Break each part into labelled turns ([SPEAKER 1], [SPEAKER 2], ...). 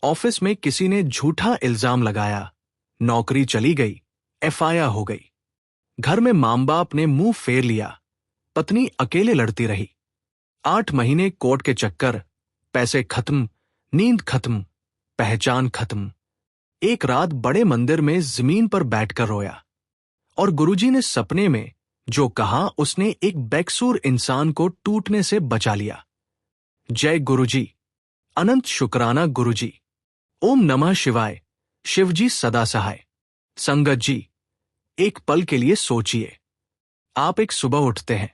[SPEAKER 1] Office में किसी ने झूठा इल्जाम लगाया, नौकरी चली गई, एफआईआर हो गई। घर में मां बाप ने मुंह फेर लिया, पत्नी अकेले लड़ती रही। 8 महीने कोर्ट के चक्कर, पैसे खत्म, नींद खत्म, पहचान खत्म। एक रात बड़े मंदिर में जमीन पर बैठकर रोया और गुरुजी ने सपने में जो कहा उसने एक बेकसूर इंसान को टूटने से बचा लिया। जय गुरुजी, अनंत शुक्राना गुरुजी। ओम नमः शिवाय, शिवजी सदा सहाय। संगत जी, एक पल के लिए सोचिए। आप एक सुबह उठते हैं,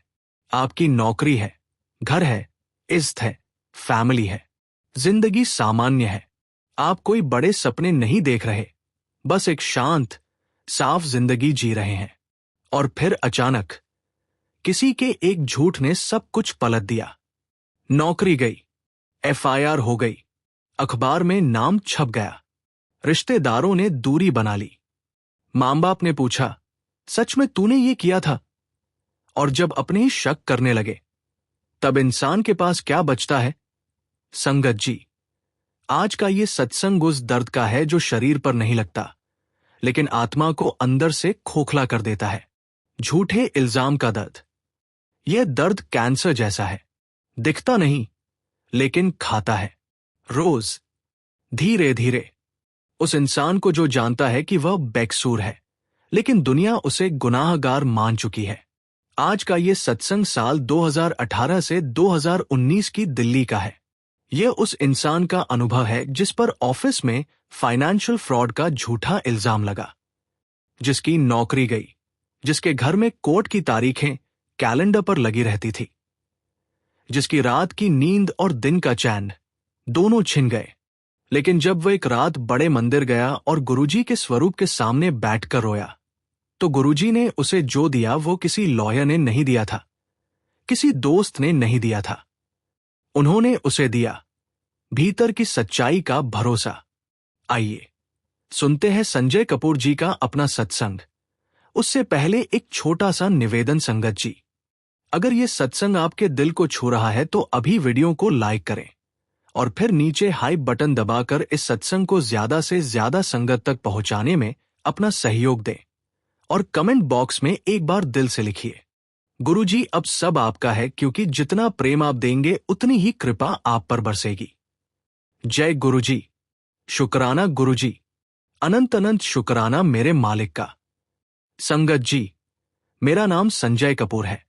[SPEAKER 1] आपकी नौकरी है, घर है, इज्जत है, फैमिली है, जिंदगी सामान्य है। आप कोई बड़े सपने नहीं देख रहे, बस एक शांत, साफ जिंदगी जी रहे हैं। और फिर अचानक किसी के एक झूठ ने सब कुछ पलट दिया। नौकरी गई, एफआईआर हो गई, अखबार में नाम छप गया, रिश्तेदारों ने दूरी बना ली। मां बाप ने पूछा, सच में तूने ये किया था? और जब अपने ही शक करने लगे, तब इंसान के पास क्या बचता है? संगत जी, आज का ये सत्संग उस दर्द का है जो शरीर पर नहीं लगता, लेकिन आत्मा को अंदर से खोखला कर देता है। झूठे इल्जाम का दर्द। यह दर्द कैंसर जैसा है, दिखता नहीं लेकिन खाता है, रोज, धीरे धीरे। उस इंसान को जो जानता है कि वह बेकसूर है, लेकिन दुनिया उसे गुनाहगार मान चुकी है। आज का ये सत्संग साल 2018 से 2019 की दिल्ली का है। यह उस इंसान का अनुभव है जिस पर ऑफिस में फाइनेंशियल फ्रॉड का झूठा इल्जाम लगा, जिसकी नौकरी गई, जिसके घर में कोर्ट की तारीखें कैलेंडर पर लगी रहती थी, जिसकी रात की नींद और दिन का चैन दोनों छिन गए। लेकिन जब वह एक रात बड़े मंदिर गया और गुरुजी के स्वरूप के सामने बैठकर रोया, तो गुरुजी ने उसे जो दिया वो किसी लॉयर ने नहीं दिया था, किसी दोस्त ने नहीं दिया था। उन्होंने उसे दिया भीतर की सच्चाई का भरोसा। आइए सुनते हैं संजय कपूर जी का अपना सत्संग। उससे पहले एक छोटा सा निवेदन संगत जी, अगर ये सत्संग आपके दिल को छू रहा है तो अभी वीडियो को लाइक करें और फिर नीचे हाइप बटन दबाकर इस सत्संग को ज्यादा से ज्यादा संगत तक पहुंचाने में अपना सहयोग दें और कमेंट बॉक्स में एक बार दिल से लिखिए, गुरुजी अब सब आपका है, क्योंकि जितना प्रेम आप देंगे उतनी ही कृपा आप पर बरसेगी। जय गुरुजी, शुक्राना गुरुजी, अनंत अनंत शुक्राना मेरे मालिक का। संगत जी, मेरा नाम संजय कपूर है।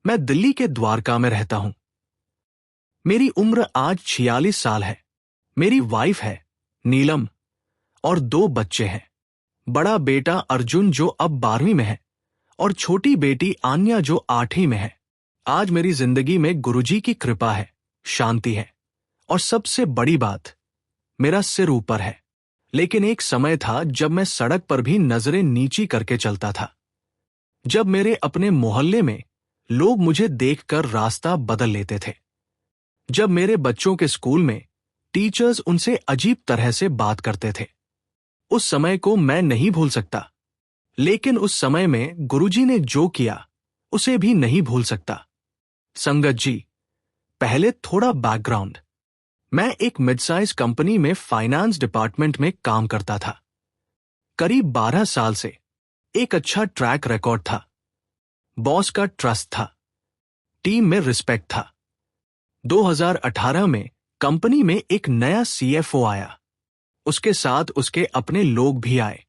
[SPEAKER 1] मैं दिल्ली के द्वारका में रहता हूं। मेरी उम्र आज 46 साल है। मेरी वाइफ है नीलम और 2 बच्चे हैं। बड़ा बेटा अर्जुन जो अब 12वीं में है और छोटी बेटी आन्या जो 8वीं में है। आज मेरी जिंदगी में गुरुजी की कृपा है, शांति है और सबसे बड़ी बात, मेरा सिर ऊपर है। लेकिन एक समय था जब मैं सड़क पर भी नजरें नीची करके चलता था, जब मेरे अपने मोहल्ले में लोग मुझे देखकर रास्ता बदल लेते थे, जब मेरे बच्चों के स्कूल में टीचर्स उनसे अजीब तरह से बात करते थे। उस समय को मैं नहीं भूल सकता, लेकिन उस समय में गुरुजी ने जो किया उसे भी नहीं भूल सकता। संगत जी, पहले थोड़ा बैकग्राउंड। मैं एक मिड साइज कंपनी में फाइनेंस डिपार्टमेंट में काम करता था। करीब 12 साल से एक अच्छा ट्रैक रिकॉर्ड था, बॉस का ट्रस्ट था, टीम में रिस्पेक्ट था। 2018 में कंपनी में एक नया सीएफओ आया, उसके साथ उसके अपने लोग भी आए।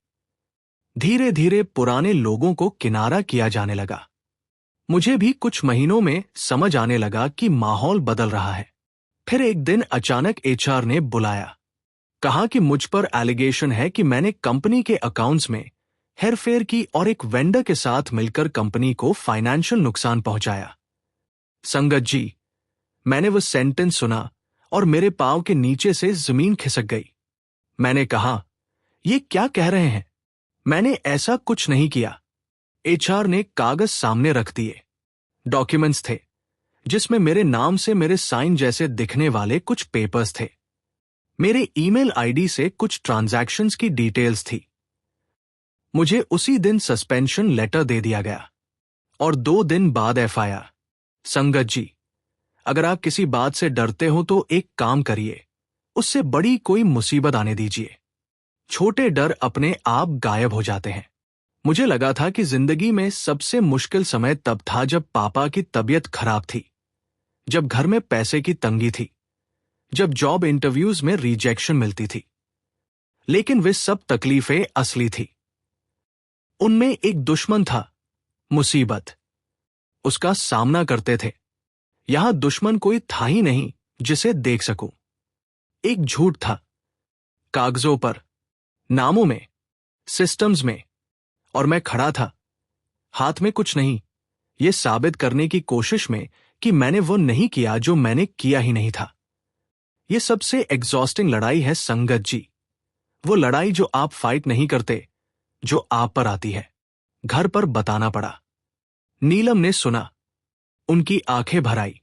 [SPEAKER 1] धीरे धीरे पुराने लोगों को किनारा किया जाने लगा। मुझे भी कुछ महीनों में समझ आने लगा कि माहौल बदल रहा है। फिर एक दिन अचानक एचआर ने बुलाया, कहा कि मुझ पर एलिगेशन है कि मैंने कंपनी के अकाउंट्स में हेरफेर की और एक वेंडर के साथ मिलकर कंपनी को फाइनेंशियल नुकसान पहुंचाया। संगत जी, मैंने वो सेंटेंस सुना और मेरे पांव के नीचे से जमीन खिसक गई। मैंने कहा, ये क्या कह रहे हैं? मैंने ऐसा कुछ नहीं किया। एचआर ने कागज सामने रख दिए। डॉक्यूमेंट्स थे जिसमें मेरे नाम से मेरे साइन जैसे दिखने वाले कुछ पेपर्स थे। मेरे ईमेल आईडी से कुछ ट्रांजैक्शंस की डिटेल्स थी। मुझे उसी दिन सस्पेंशन लेटर दे दिया गया और 2 दिन बाद एफआईआर। संगत जी, अगर आप किसी बात से डरते हो तो एक काम करिए, उससे बड़ी कोई मुसीबत आने दीजिए। छोटे डर अपने आप गायब हो जाते हैं। मुझे लगा था कि जिंदगी में सबसे मुश्किल समय तब था जब पापा की तबीयत खराब थी, जब घर में पैसे की तंगी थी, जब जॉब इंटरव्यूज में रिजेक्शन मिलती थी। लेकिन वे सब तकलीफें असली थी। उनमें एक दुश्मन था, मुसीबत। उसका सामना करते थे। यहां दुश्मन कोई था ही नहीं जिसे देख सकूं। एक झूठ था, कागजों पर, नामों में, सिस्टम्स में, और मैं खड़ा था, हाथ में कुछ नहीं, ये साबित करने की कोशिश में कि मैंने वो नहीं किया जो मैंने किया ही नहीं था। ये सबसे एग्जॉस्टिंग लड़ाई है संगत जी। वो लड़ाई जो आप फाइट नहीं करते, जो आप पर आती है। घर पर बताना पड़ा। नीलम ने सुना, उनकी आंखें भर आई,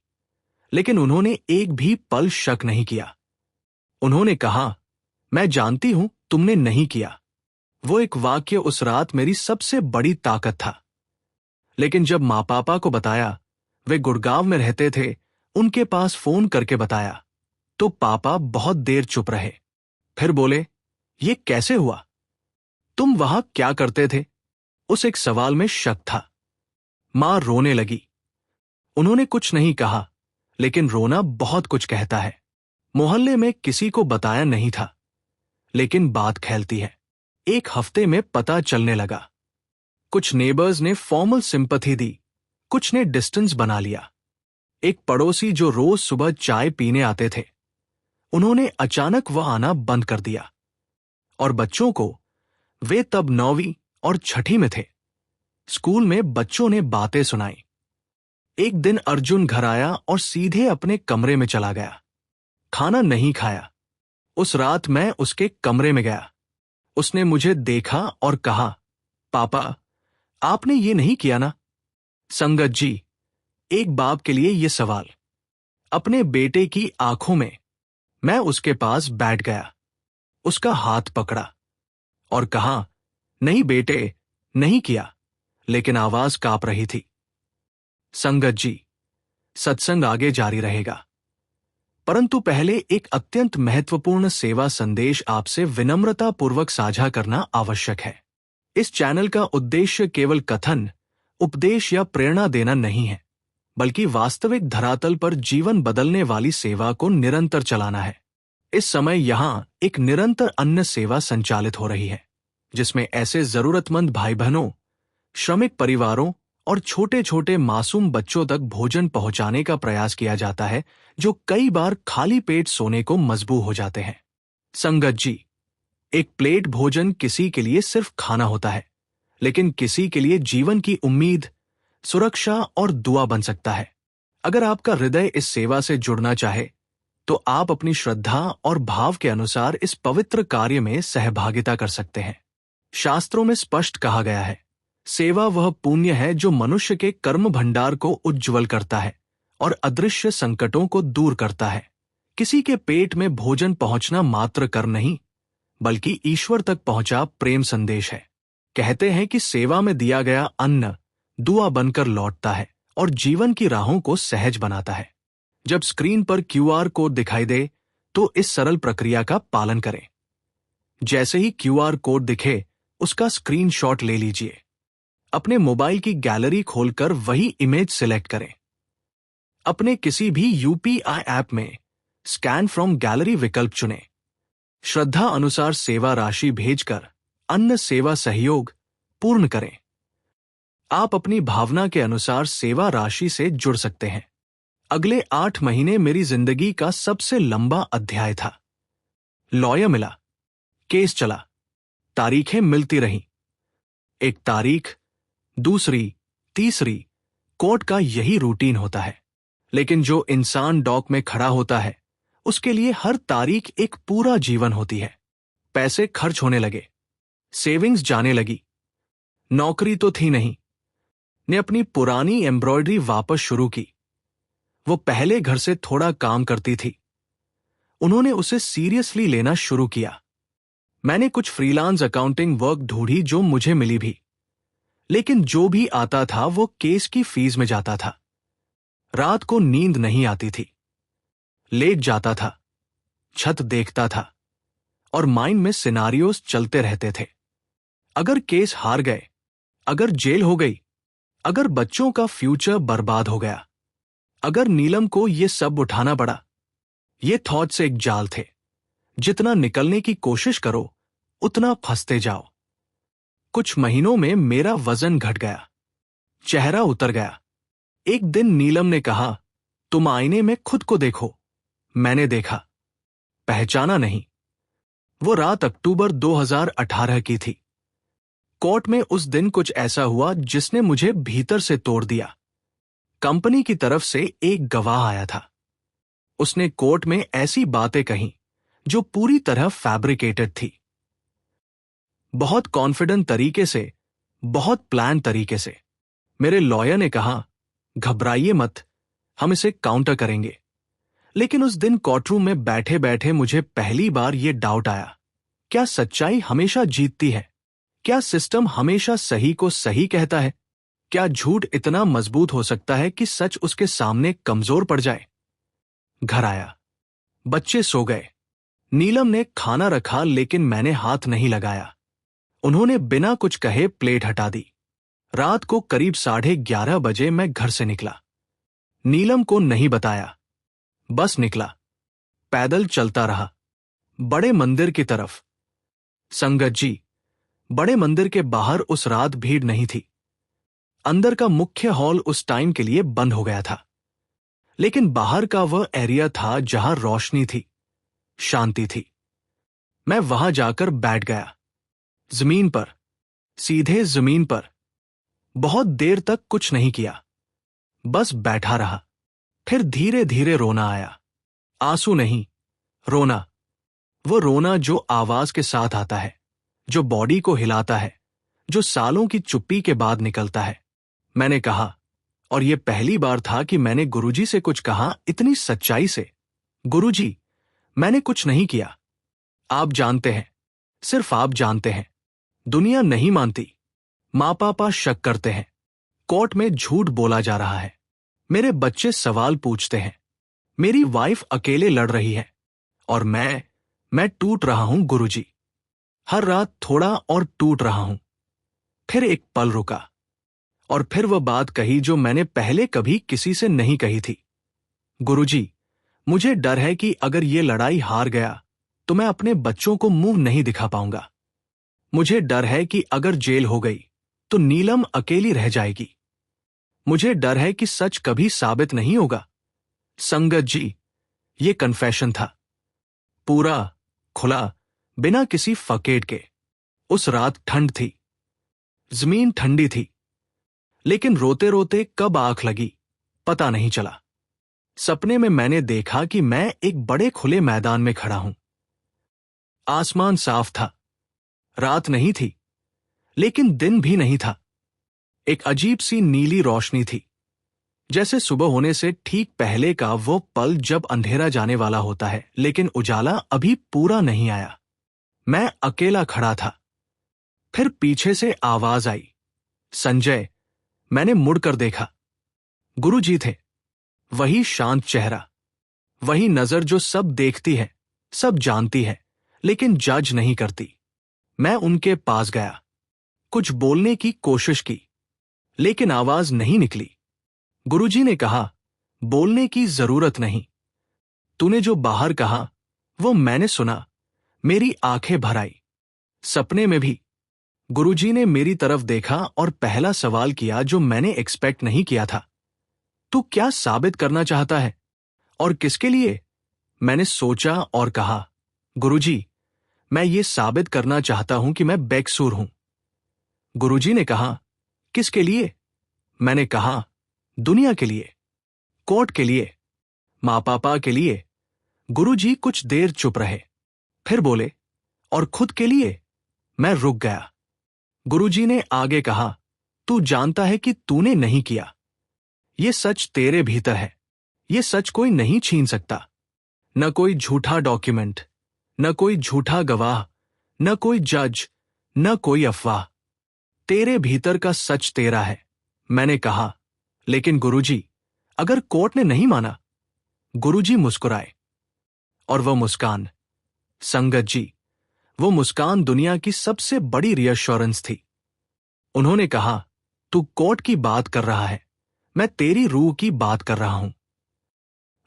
[SPEAKER 1] लेकिन उन्होंने एक भी पल शक नहीं किया। उन्होंने कहा, मैं जानती हूं तुमने नहीं किया। वो एक वाक्य उस रात मेरी सबसे बड़ी ताकत था। लेकिन जब माँ पापा को बताया, वे गुड़गांव में रहते थे, उनके पास फोन करके बताया, तो पापा बहुत देर चुप रहे। फिर बोले, ये कैसे हुआ? तुम वहां क्या करते थे? उस एक सवाल में शक था। मां रोने लगी। उन्होंने कुछ नहीं कहा, लेकिन रोना बहुत कुछ कहता है। मोहल्ले में किसी को बताया नहीं था, लेकिन बात फैलती है। एक हफ्ते में पता चलने लगा। कुछ नेबर्स ने फॉर्मल सिंपैथी दी, कुछ ने डिस्टेंस बना लिया। एक पड़ोसी जो रोज सुबह चाय पीने आते थे, उन्होंने अचानक वह आना बंद कर दिया। और बच्चों को, वे तब 9वीं और 6ठी में थे, स्कूल में बच्चों ने बातें सुनाई। एक दिन अर्जुन घर आया और सीधे अपने कमरे में चला गया। खाना नहीं खाया। उस रात मैं उसके कमरे में गया। उसने मुझे देखा और कहा, पापा, आपने ये नहीं किया ना? संगत जी, एक बाप के लिए ये सवाल। अपने बेटे की आंखों में मैं उसके पास बैठ गया, उसका हाथ पकड़ा और कहा, नहीं बेटे, नहीं किया, लेकिन आवाज कांप रही थी। संगत जी, सत्संग आगे जारी रहेगा, परंतु पहले एक अत्यंत महत्वपूर्ण सेवा संदेश आपसे विनम्रतापूर्वक साझा करना आवश्यक है। इस चैनल का उद्देश्य केवल कथन, उपदेश या प्रेरणा देना नहीं है, बल्कि वास्तविक धरातल पर जीवन बदलने वाली सेवा को निरंतर चलाना है। इस समय यहां एक निरंतर अन्न सेवा संचालित हो रही है, जिसमें ऐसे जरूरतमंद भाई बहनों, श्रमिक परिवारों और छोटे छोटे मासूम बच्चों तक भोजन पहुंचाने का प्रयास किया जाता है, जो कई बार खाली पेट सोने को मजबूर हो जाते हैं। संगत जी, एक प्लेट भोजन किसी के लिए सिर्फ खाना होता है, लेकिन किसी के लिए जीवन की उम्मीद, सुरक्षा और दुआ बन सकता है। अगर आपका हृदय इस सेवा से जुड़ना चाहे, तो आप अपनी श्रद्धा और भाव के अनुसार इस पवित्र कार्य में सहभागिता कर सकते हैं। शास्त्रों में स्पष्ट कहा गया है, सेवा वह पुण्य है जो मनुष्य के कर्म भंडार को उज्ज्वल करता है और अदृश्य संकटों को दूर करता है। किसी के पेट में भोजन पहुंचना मात्र कर्म नहीं, बल्कि ईश्वर तक पहुंचा प्रेम संदेश है। कहते हैं कि सेवा में दिया गया अन्न दुआ बनकर लौटता है और जीवन की राहों को सहज बनाता है। जब स्क्रीन पर QR कोड दिखाई दे, तो इस सरल प्रक्रिया का पालन करें। जैसे ही QR कोड दिखे, उसका स्क्रीनशॉट ले लीजिए। अपने मोबाइल की गैलरी खोलकर वही इमेज सिलेक्ट करें। अपने किसी भी UPI ऐप में स्कैन फ्रॉम गैलरी विकल्प चुनें। श्रद्धा अनुसार सेवा राशि भेजकर अन्न सेवा सहयोग पूर्ण करें। आप अपनी भावना के अनुसार सेवा राशि से जुड़ सकते हैं। अगले 8 महीने मेरी जिंदगी का सबसे लंबा अध्याय था। लॉयर मिला, केस चला, तारीखें मिलती रहीं। एक तारीख, दूसरी, तीसरी, कोर्ट का यही रूटीन होता है। लेकिन जो इंसान डॉक में खड़ा होता है, उसके लिए हर तारीख एक पूरा जीवन होती है। पैसे खर्च होने लगे, सेविंग्स जाने लगी, नौकरी तो थी नहीं। ने अपनी पुरानी एम्ब्रॉयडरी वापस शुरू की। वो पहले घर से थोड़ा काम करती थी। उन्होंने उसे सीरियसली लेना शुरू किया। मैंने कुछ फ्रीलांस अकाउंटिंग वर्क ढूंढी जो मुझे मिली भी, लेकिन जो भी आता था वो केस की फीस में जाता था। रात को नींद नहीं आती थी, लेट जाता था, छत देखता था और माइंड में सिनारियोस चलते रहते थे। अगर केस हार गए, अगर जेल हो गई, अगर बच्चों का फ्यूचर बर्बाद हो गया, अगर नीलम को ये सब उठाना पड़ा। ये थॉट्स एक जाल थे। जितना निकलने की कोशिश करो उतना फंसते जाओ। कुछ महीनों में मेरा वजन घट गया, चेहरा उतर गया। एक दिन नीलम ने कहा, तुम आईने में खुद को देखो। मैंने देखा, पहचाना नहीं। वो रात अक्टूबर 2018 की थी। कोर्ट में उस दिन कुछ ऐसा हुआ जिसने मुझे भीतर से तोड़ दिया। कंपनी की तरफ से एक गवाह आया था। उसने कोर्ट में ऐसी बातें कहीं जो पूरी तरह फैब्रिकेटेड थी। बहुत कॉन्फिडेंट तरीके से, बहुत प्लान तरीके से। मेरे लॉयर ने कहा, घबराइए मत, हम इसे काउंटर करेंगे। लेकिन उस दिन कोर्टरूम में बैठे बैठे मुझे पहली बार यह डाउट आया, क्या सच्चाई हमेशा जीतती है? क्या सिस्टम हमेशा सही को सही कहता है? क्या झूठ इतना मजबूत हो सकता है कि सच उसके सामने कमजोर पड़ जाए? घर आया, बच्चे सो गए। नीलम ने खाना रखा लेकिन मैंने हाथ नहीं लगाया। उन्होंने बिना कुछ कहे प्लेट हटा दी। रात को करीब 11:30 बजे मैं घर से निकला। नीलम को नहीं बताया, बस निकला। पैदल चलता रहा, बड़े मंदिर की तरफ। संगत जी, बड़े मंदिर के बाहर उस रात भीड़ नहीं थी। अंदर का मुख्य हॉल उस टाइम के लिए बंद हो गया था, लेकिन बाहर का वह एरिया था जहां रोशनी थी, शांति थी। मैं वहां जाकर बैठ गया, जमीन पर, सीधे जमीन पर। बहुत देर तक कुछ नहीं किया, बस बैठा रहा। फिर धीरे धीरे रोना आया। आंसू नहीं, रोना। वो रोना जो आवाज के साथ आता है, जो बॉडी को हिलाता है, जो सालों की चुप्पी के बाद निकलता है। मैंने कहा, और यह पहली बार था कि मैंने गुरुजी से कुछ कहा इतनी सच्चाई से, गुरुजी, मैंने कुछ नहीं किया। आप जानते हैं, सिर्फ आप जानते हैं। दुनिया नहीं मानती, माँ पापा शक करते हैं, कोर्ट में झूठ बोला जा रहा है, मेरे बच्चे सवाल पूछते हैं, मेरी वाइफ अकेले लड़ रही है, और मैं टूट रहा हूं गुरुजी। हर रात थोड़ा और टूट रहा हूं। फिर एक पल रुका, और फिर वह बात कही जो मैंने पहले कभी किसी से नहीं कही थी। गुरुजी, मुझे डर है कि अगर ये लड़ाई हार गया तो मैं अपने बच्चों को मुंह नहीं दिखा पाऊंगा। मुझे डर है कि अगर जेल हो गई तो नीलम अकेली रह जाएगी। मुझे डर है कि सच कभी साबित नहीं होगा। संगत जी, ये कन्फेशन था, पूरा, खुला, बिना किसी फकेट के। उस रात ठंड थी, जमीन ठंडी थी, लेकिन रोते रोते कब आंख लगी पता नहीं चला। सपने में मैंने देखा कि मैं एक बड़े खुले मैदान में खड़ा हूं। आसमान साफ था, रात नहीं थी, लेकिन दिन भी नहीं था। एक अजीब सी नीली रोशनी थी, जैसे सुबह होने से ठीक पहले का वो पल जब अंधेरा जाने वाला होता है, लेकिन उजाला अभी पूरा नहीं आया। मैं अकेला खड़ा था। फिर पीछे से आवाज आई, संजय। मैंने मुड़कर देखा, गुरुजी थे। वही शांत चेहरा, वही नजर जो सब देखती है, सब जानती है, लेकिन जज नहीं करती। मैं उनके पास गया, कुछ बोलने की कोशिश की, लेकिन आवाज नहीं निकली। गुरुजी ने कहा, बोलने की जरूरत नहीं। तूने जो बाहर कहा वो मैंने सुना। मेरी आंखें भर आई। सपने में भी गुरुजी ने मेरी तरफ देखा और पहला सवाल किया जो मैंने एक्सपेक्ट नहीं किया था, तू क्या साबित करना चाहता है और किसके लिए? मैंने सोचा और कहा, गुरुजी, मैं ये साबित करना चाहता हूं कि मैं बेकसूर हूं। गुरुजी ने कहा, किसके लिए? मैंने कहा, दुनिया के लिए, कोर्ट के लिए, माँ पापा के लिए। गुरुजी कुछ देर चुप रहे, फिर बोले, और खुद के लिए? मैं रुक गया। गुरुजी ने आगे कहा, तू जानता है कि तूने नहीं किया। ये सच तेरे भीतर है, ये सच कोई नहीं छीन सकता। न कोई झूठा डॉक्यूमेंट, न कोई झूठा गवाह, न कोई जज, न कोई अफवाह। तेरे भीतर का सच तेरा है। मैंने कहा, लेकिन गुरुजी, अगर कोर्ट ने नहीं माना? गुरुजी मुस्कुराए, और वह मुस्कान, संगत जी, वो मुस्कान दुनिया की सबसे बड़ी रीअश्योरेंस थी। उन्होंने कहा, तू कोर्ट की बात कर रहा है, मैं तेरी रूह की बात कर रहा हूं।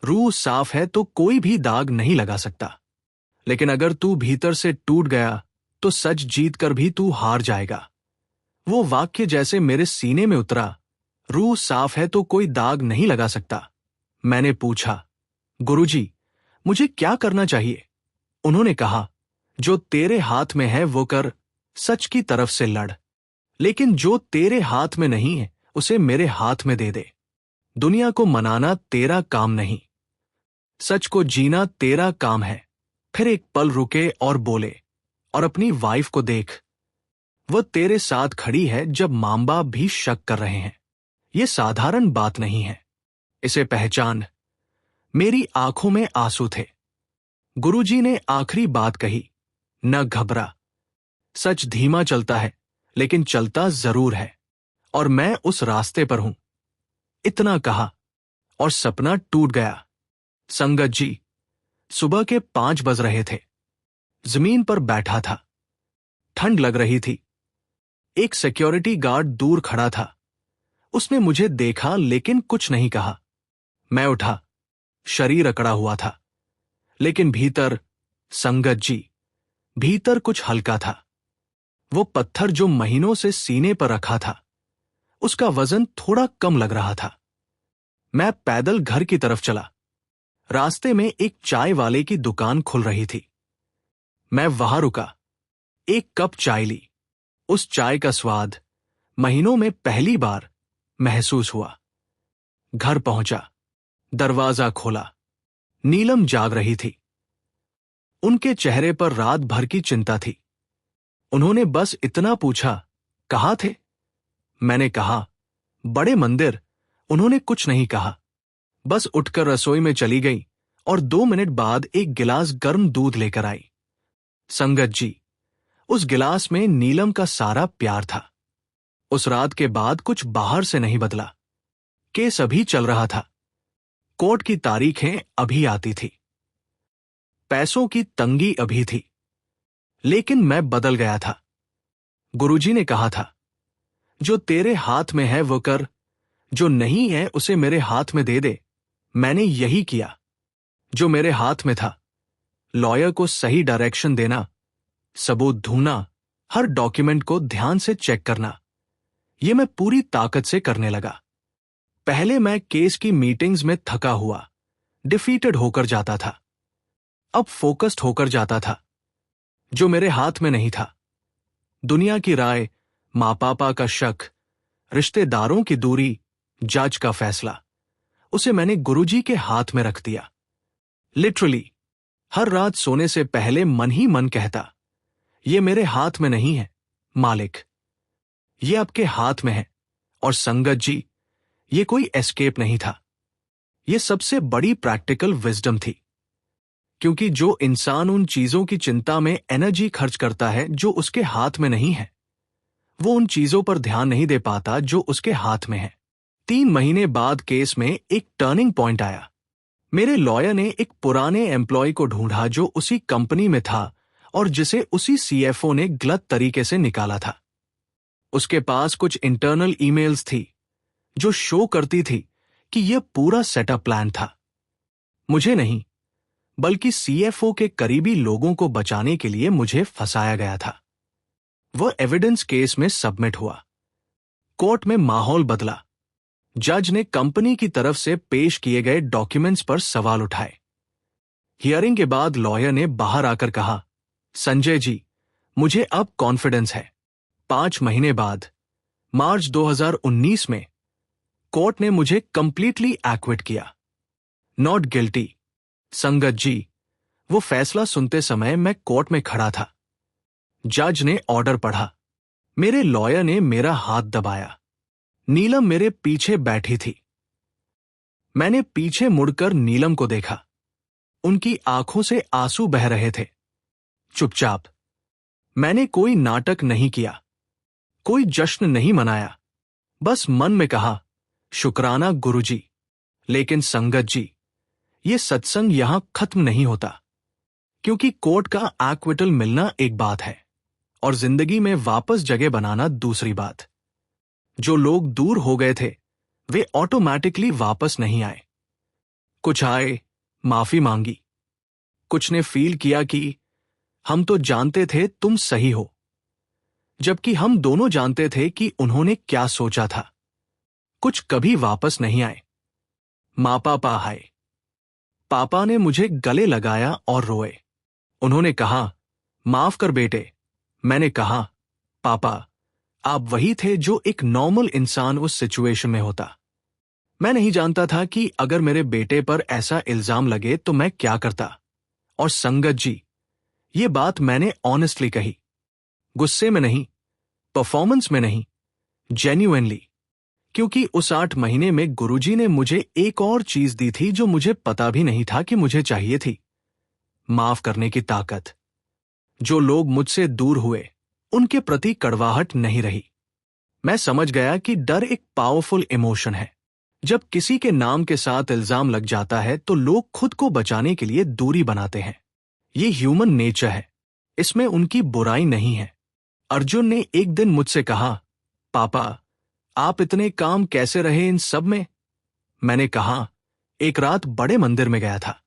[SPEAKER 1] रूह साफ है तो कोई भी दाग नहीं लगा सकता, लेकिन अगर तू भीतर से टूट गया तो सच जीत कर भी तू हार जाएगा। वो वाक्य जैसे मेरे सीने में उतरा, रूह साफ है तो कोई दाग नहीं लगा सकता। मैंने पूछा, गुरुजी, मुझे क्या करना चाहिए? उन्होंने कहा, जो तेरे हाथ में है वो कर, सच की तरफ से लड़। लेकिन जो तेरे हाथ में नहीं है उसे मेरे हाथ में दे दे। दुनिया को मनाना तेरा काम नहीं, सच को जीना तेरा काम है। फिर एक पल रुके और बोले, और अपनी वाइफ को देख, वह तेरे साथ खड़ी है जब मां बाप भी शक कर रहे हैं। यह साधारण बात नहीं है, इसे पहचान। मेरी आंखों में आंसू थे। गुरुजी ने आखिरी बात कही, न घबरा, सच धीमा चलता है लेकिन चलता जरूर है, और मैं उस रास्ते पर हूं। इतना कहा और सपना टूट गया। संगत जी, सुबह के 5 बज रहे थे। जमीन पर बैठा था, ठंड लग रही थी। एक सिक्योरिटी गार्ड दूर खड़ा था। उसने मुझे देखा लेकिन कुछ नहीं कहा। मैं उठा, शरीर अकड़ा हुआ था, लेकिन भीतर, संगत जी, भीतर कुछ हल्का था। वो पत्थर जो महीनों से सीने पर रखा था, उसका वजन थोड़ा कम लग रहा था। मैं पैदल घर की तरफ चला। रास्ते में एक चाय वाले की दुकान खुल रही थी। मैं वहां रुका, एक कप चाय ली। उस चाय का स्वाद महीनों में पहली बार महसूस हुआ। घर पहुंचा, दरवाजा खोला। नीलम जाग रही थी। उनके चेहरे पर रात भर की चिंता थी। उन्होंने बस इतना पूछा, कहाँ थे? मैंने कहा, बड़े मंदिर। उन्होंने कुछ नहीं कहा, बस उठकर रसोई में चली गई और 2 मिनट बाद एक गिलास गर्म दूध लेकर आई। संगत जी, उस गिलास में नीलम का सारा प्यार था। उस रात के बाद कुछ बाहर से नहीं बदला। केस अभी चल रहा था, कोर्ट की तारीखें अभी आती थी, पैसों की तंगी अभी थी, लेकिन मैं बदल गया था। गुरुजी ने कहा था, जो तेरे हाथ में है वो कर, जो नहीं है उसे मेरे हाथ में दे दे। मैंने यही किया। जो मेरे हाथ में था, लॉयर को सही डायरेक्शन देना, सबूत ढूंढना, हर डॉक्यूमेंट को ध्यान से चेक करना, यह मैं पूरी ताकत से करने लगा। पहले मैं केस की मीटिंग्स में थका हुआ, डिफीटेड होकर जाता था। अब फोकस्ड होकर जाता था। जो मेरे हाथ में नहीं था, दुनिया की राय, माँ पापा का शक, रिश्तेदारों की दूरी, जज का फैसला, उसे मैंने गुरुजी के हाथ में रख दिया। लिटरली, हर रात सोने से पहले मन ही मन कहता, ये मेरे हाथ में नहीं है मालिक, ये आपके हाथ में है। और संगत जी, ये कोई एस्केप नहीं था, ये सबसे बड़ी प्रैक्टिकल विजडम थी। क्योंकि जो इंसान उन चीजों की चिंता में एनर्जी खर्च करता है जो उसके हाथ में नहीं है, वो उन चीजों पर ध्यान नहीं दे पाता जो उसके हाथ में है। 3 महीने बाद केस में एक टर्निंग पॉइंट आया। मेरे लॉयर ने एक पुराने एम्प्लॉय को ढूंढा जो उसी कंपनी में था और जिसे उसी सीएफओ ने गलत तरीके से निकाला था। उसके पास कुछ इंटरनल ईमेल्स थी जो शो करती थी कि यह पूरा सेटअप प्लान था। मुझे नहीं, बल्कि सीएफओ के करीबी लोगों को बचाने के लिए मुझे फंसाया गया था। वह एविडेंस केस में सबमिट हुआ। कोर्ट में माहौल बदला। जज ने कंपनी की तरफ से पेश किए गए डॉक्यूमेंट्स पर सवाल उठाए। हियरिंग के बाद लॉयर ने बाहर आकर कहा, संजय जी, मुझे अब कॉन्फिडेंस है। 5 महीने बाद, मार्च 2019 में, कोर्ट ने मुझे कंप्लीटली एक्विट किया। Not guilty. संगत जी, वो फैसला सुनते समय मैं कोर्ट में खड़ा था। जज ने ऑर्डर पढ़ा। मेरे लॉयर ने मेरा हाथ दबाया। नीलम मेरे पीछे बैठी थी। मैंने पीछे मुड़कर नीलम को देखा। उनकी आंखों से आंसू बह रहे थे। चुपचाप। मैंने कोई नाटक नहीं किया, कोई जश्न नहीं मनाया, बस मन में कहा, शुक्राना गुरुजी। लेकिन संगत जी, ये सत्संग यहां खत्म नहीं होता। क्योंकि कोर्ट का एक्विटल मिलना एक बात है और जिंदगी में वापस जगह बनाना दूसरी बात। जो लोग दूर हो गए थे वे ऑटोमैटिकली वापस नहीं आए। कुछ आए, माफी मांगी। कुछ ने फील किया कि हम तो जानते थे तुम सही हो, जबकि हम दोनों जानते थे कि उन्होंने क्या सोचा था। कुछ कभी वापस नहीं आए। माँ पापा आए। पापा ने मुझे गले लगाया और रोए। उन्होंने कहा, माफ कर बेटे। मैंने कहा, पापा आप वही थे जो एक नॉर्मल इंसान उस सिचुएशन में होता। मैं नहीं जानता था कि अगर मेरे बेटे पर ऐसा इल्जाम लगे तो मैं क्या करता। और संगत जी, ये बात मैंने ऑनेस्टली कही, गुस्से में नहीं, परफॉर्मेंस में नहीं, जेन्युइनली। क्योंकि उस 8 महीने में गुरुजी ने मुझे एक और चीज दी थी जो मुझे पता भी नहीं था कि मुझे चाहिए थी, माफ करने की ताकत। जो लोग मुझसे दूर हुए उनके प्रति कड़वाहट नहीं रही। मैं समझ गया कि डर एक पावरफुल इमोशन है। जब किसी के नाम के साथ इल्जाम लग जाता है तो लोग खुद को बचाने के लिए दूरी बनाते हैं। ये ह्यूमन नेचर है, इसमें उनकी बुराई नहीं है। अर्जुन ने एक दिन मुझसे कहा, पापा आप इतने काम कैसे रहे इन सब में? मैंने कहा, एक रात बड़े मंदिर में गया था।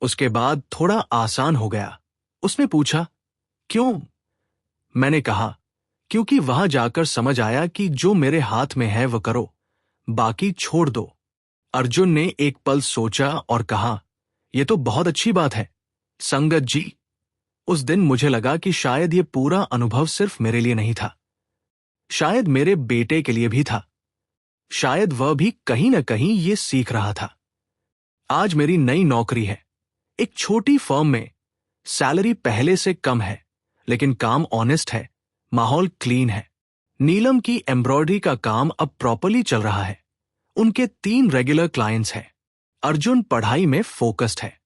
[SPEAKER 1] उसके बाद थोड़ा आसान हो गया। उसने पूछा, क्यों? मैंने कहा, क्योंकि वहां जाकर समझ आया कि जो मेरे हाथ में है वो करो, बाकी छोड़ दो। अर्जुन ने एक पल सोचा और कहा, यह तो बहुत अच्छी बात है संगत जी। उस दिन मुझे लगा कि शायद ये पूरा अनुभव सिर्फ मेरे लिए नहीं था, शायद मेरे बेटे के लिए भी था। शायद वह भी कहीं ना कहीं ये सीख रहा था। आज मेरी नई नौकरी है, एक छोटी फर्म में। सैलरी पहले से कम है, लेकिन काम ऑनेस्ट है, माहौल क्लीन है। नीलम की एम्ब्रॉयडरी का काम अब प्रॉपर्ली चल रहा है। उनके 3 रेगुलर क्लाइंट्स हैं। अर्जुन पढ़ाई में फोकस्ड है।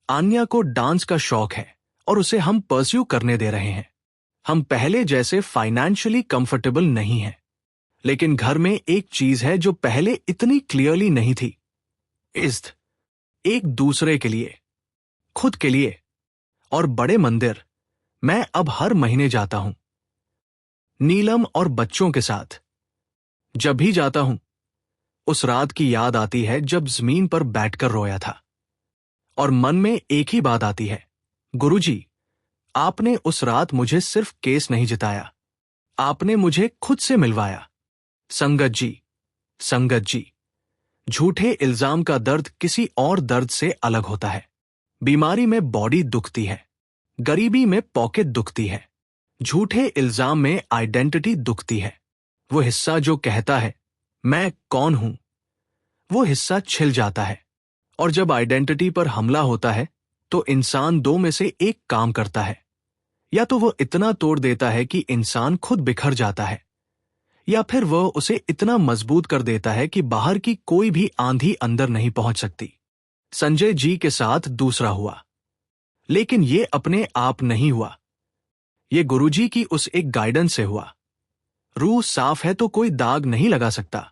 [SPEAKER 1] आन्या को डांस का शौक है और उसे हम परस्यू करने दे रहे हैं। हम पहले जैसे फाइनेंशियली कंफर्टेबल नहीं हैं, लेकिन घर में एक चीज है जो पहले इतनी क्लियरली नहीं थी, इज्जत। एक दूसरे के लिए, खुद के लिए। और बड़े मंदिर मैं अब हर महीने जाता हूं, नीलम और बच्चों के साथ। जब भी जाता हूं उस रात की याद आती है जब जमीन पर बैठकर रोया था, और मन में एक ही बात आती है, गुरुजी आपने उस रात मुझे सिर्फ केस नहीं जिताया, आपने मुझे खुद से मिलवाया। संगत जी, झूठे इल्जाम का दर्द किसी और दर्द से अलग होता है। बीमारी में बॉडी दुखती है, गरीबी में पॉकेट दुखती है, झूठे इल्जाम में आइडेंटिटी दुखती है। वो हिस्सा जो कहता है मैं कौन हूं, वो हिस्सा छिल जाता है। और जब आइडेंटिटी पर हमला होता है तो इंसान 2 में से एक काम करता है, या तो वो इतना तोड़ देता है कि इंसान खुद बिखर जाता है, या फिर वह उसे इतना मजबूत कर देता है कि बाहर की कोई भी आंधी अंदर नहीं पहुंच सकती। संजय जी के साथ दूसरा हुआ, लेकिन ये अपने आप नहीं हुआ, ये गुरुजी की उस एक गाइडेंस से हुआ। रूह साफ है तो कोई दाग नहीं लगा सकता।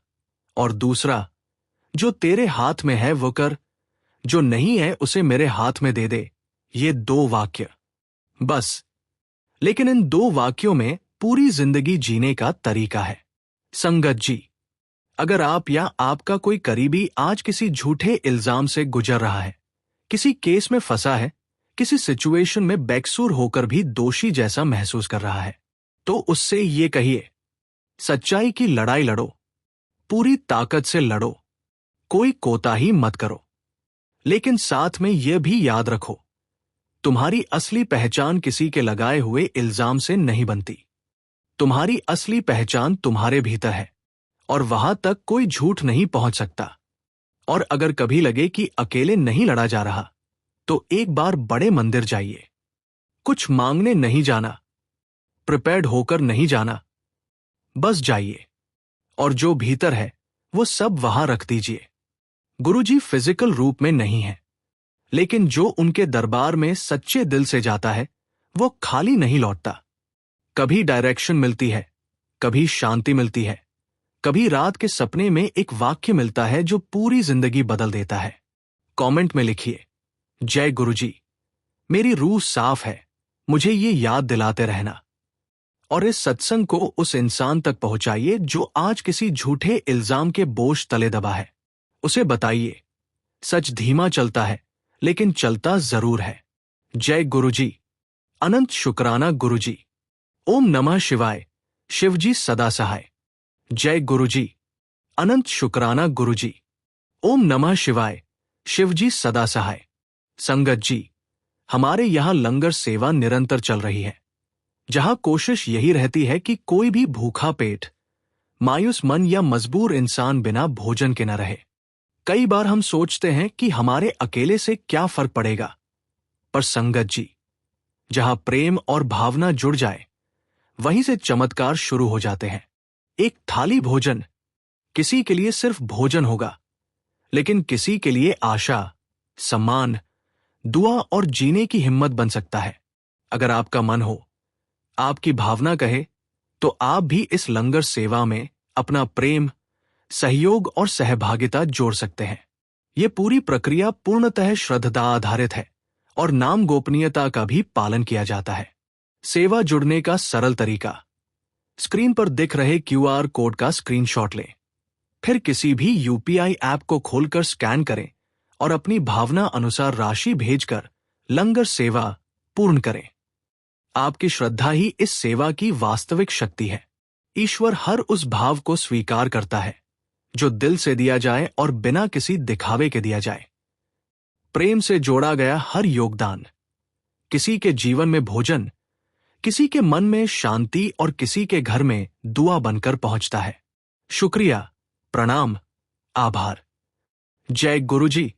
[SPEAKER 1] और दूसरा, जो तेरे हाथ में है वो कर, जो नहीं है उसे मेरे हाथ में दे दे। ये 2 वाक्य बस, लेकिन इन 2 वाक्यों में पूरी जिंदगी जीने का तरीका है। संगत जी, अगर आप या आपका कोई करीबी आज किसी झूठे इल्जाम से गुजर रहा है, किसी केस में फंसा है, किसी सिचुएशन में बेकसूर होकर भी दोषी जैसा महसूस कर रहा है, तो उससे ये कहिए, सच्चाई की लड़ाई लड़ो, पूरी ताकत से लड़ो, कोई कोताही मत करो। लेकिन साथ में यह भी याद रखो, तुम्हारी असली पहचान किसी के लगाए हुए इल्जाम से नहीं बनती। तुम्हारी असली पहचान तुम्हारे भीतर है, और वहां तक कोई झूठ नहीं पहुंच सकता। और अगर कभी लगे कि अकेले नहीं लड़ा जा रहा, तो एक बार बड़े मंदिर जाइए। कुछ मांगने नहीं जाना, प्रिपेयर्ड होकर नहीं जाना, बस जाइए, और जो भीतर है वो सब वहां रख दीजिए। गुरुजी फिजिकल रूप में नहीं है, लेकिन जो उनके दरबार में सच्चे दिल से जाता है वो खाली नहीं लौटता। कभी डायरेक्शन मिलती है, कभी शांति मिलती है, कभी रात के सपने में एक वाक्य मिलता है जो पूरी जिंदगी बदल देता है। कमेंट में लिखिए, जय गुरुजी। मेरी रूह साफ है, मुझे ये याद दिलाते रहना। और इस सत्संग को उस इंसान तक पहुंचाइए जो आज किसी झूठे इल्जाम के बोझ तले दबा है। उसे बताइए, सच धीमा चलता है लेकिन चलता जरूर है। जय गुरुजी। अनंत शुक्राना गुरुजी। ओम नमः शिवाय। शिवजी सदा सहाय। जय गुरुजी। अनंत शुक्राना गुरुजी। ओम नमः शिवाय। शिवजी सदा सहाय। संगत जी, हमारे यहां लंगर सेवा निरंतर चल रही है, जहां कोशिश यही रहती है कि कोई भी भूखा पेट, मायूस मन या मजबूर इंसान बिना भोजन के न रहे। कई बार हम सोचते हैं कि हमारे अकेले से क्या फर्क पड़ेगा, पर संगत जी, जहां प्रेम और भावना जुड़ जाए, वहीं से चमत्कार शुरू हो जाते हैं। एक थाली भोजन किसी के लिए सिर्फ भोजन होगा, लेकिन किसी के लिए आशा, सम्मान, दुआ और जीने की हिम्मत बन सकता है। अगर आपका मन हो, आपकी भावना कहे, तो आप भी इस लंगर सेवा में अपना प्रेम, सहयोग और सहभागिता जोड़ सकते हैं। यह पूरी प्रक्रिया पूर्णतः श्रद्धा आधारित है और नाम गोपनीयता का भी पालन किया जाता है। सेवा जुड़ने का सरल तरीका: स्क्रीन पर दिख रहे क्यूआर कोड का स्क्रीनशॉट लें, फिर किसी भी यूपीआई ऐप को खोलकर स्कैन करें और अपनी भावना अनुसार राशि भेजकर लंगर सेवा पूर्ण करें। आपकी श्रद्धा ही इस सेवा की वास्तविक शक्ति है। ईश्वर हर उस भाव को स्वीकार करता है जो दिल से दिया जाए और बिना किसी दिखावे के दिया जाए। प्रेम से जोड़ा गया हर योगदान किसी के जीवन में भोजन, किसी के मन में शांति और किसी के घर में दुआ बनकर पहुंचता है। शुक्रिया, प्रणाम, आभार। जय गुरुजी।